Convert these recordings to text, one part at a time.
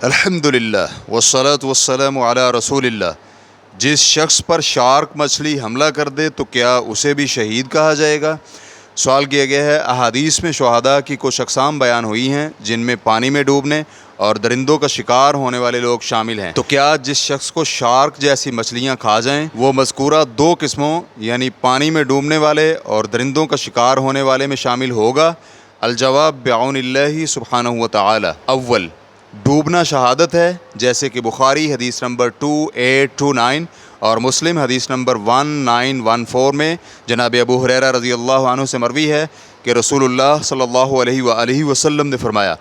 الحمدللہ والصلاة والسلام علی رسول اللہ۔ جس شخص پر شارک مچھلی حملہ کر دے تو کیا اسے بھی شہید کہا جائے گا؟ سوال کیا گیا ہے۔ احادیث میں شہداء کی کچھ اقسام بیان ہوئی ہیں جن میں پانی میں ڈوبنے اور درندوں کا شکار ہونے والے لوگ شامل ہیں، تو کیا جس شخص کو شارک جیسی مچھلیاں کھا جائیں وہ مذکورہ دو قسموں یعنی پانی میں ڈوبنے والے اور درندوں کا شکار ہونے والے میں شامل ہوگا؟ الجواب بعون اللہ سبحانہ وتعالی۔ اول، ڈوبنا شہادت ہے، جیسے کہ بخاری حدیث نمبر 2829 اور مسلم حدیث نمبر 1914 میں جناب ابو ہریرہ رضی اللہ عنہ سے مروی ہے کہ رسول اللہ صلی اللہ علیہ وآلہ وسلم نے فرمایا،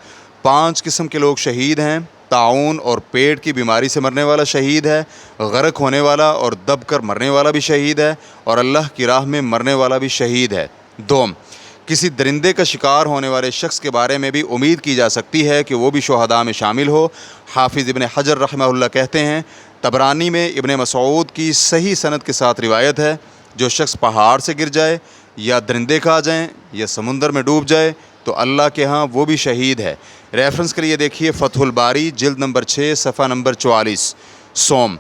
5 قسم کے لوگ شہید ہیں۔ طاعون اور پیٹ کی بیماری سے مرنے والا شہید ہے، غرق ہونے والا اور دب کر مرنے والا بھی شہید ہے، اور اللہ کی راہ میں مرنے والا بھی شہید ہے۔ دوم، کسی درندے کا شکار ہونے والے شخص کے بارے میں بھی امید کی جا سکتی ہے کہ وہ بھی شہداء میں شامل ہو۔ حافظ ابن حجر رحمہ اللہ کہتے ہیں، طبرانی میں ابن مسعود کی صحیح سند کے ساتھ روایت ہے، جو شخص پہاڑ سے گر جائے یا درندے کھا جائیں یا سمندر میں ڈوب جائے تو اللہ کے ہاں وہ بھی شہید ہے۔ ریفرنس کے لیے دیکھیے فتح الباری جلد نمبر 6 صفحہ نمبر 44۔ سوم،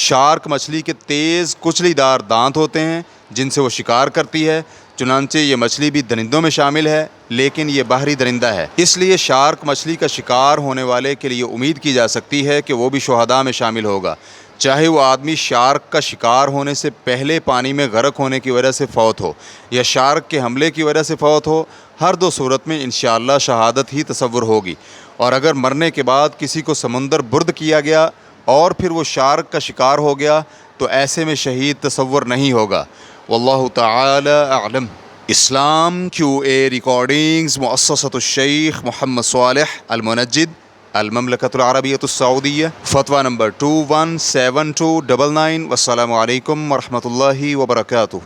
شارک مچھلی کے تیز کچلی دار دانت ہوتے ہیں جن سے وہ شکار کرتی ہے، چنانچہ یہ مچھلی بھی درندوں میں شامل ہے، لیکن یہ بحری درندہ ہے، اس لیے شارک مچھلی کا شکار ہونے والے کے لیے امید کی جا سکتی ہے کہ وہ بھی شہداء میں شامل ہوگا، چاہے وہ آدمی شارک کا شکار ہونے سے پہلے پانی میں غرق ہونے کی وجہ سے فوت ہو یا شارک کے حملے کی وجہ سے فوت ہو۔ ہر دو صورت میں انشاءاللہ شہادت ہی تصور ہوگی، اور اگر مرنے کے بعد کسی کو سمندر برد کیا گیا اور پھر وہ شارک کا شکار ہو گیا تو ایسے میں شہید تصور نہیں ہوگا۔ واللہ تعالی اعلم۔ اسلام کیو اے ریکارڈنگز، مؤسسۃ الشیخ محمد صالح المنجد، المملکۃ العربیۃ السعودیہ، فتویٰ نمبر 217299۔ والسلام علیکم ورحمۃ اللہ وبرکاتہ۔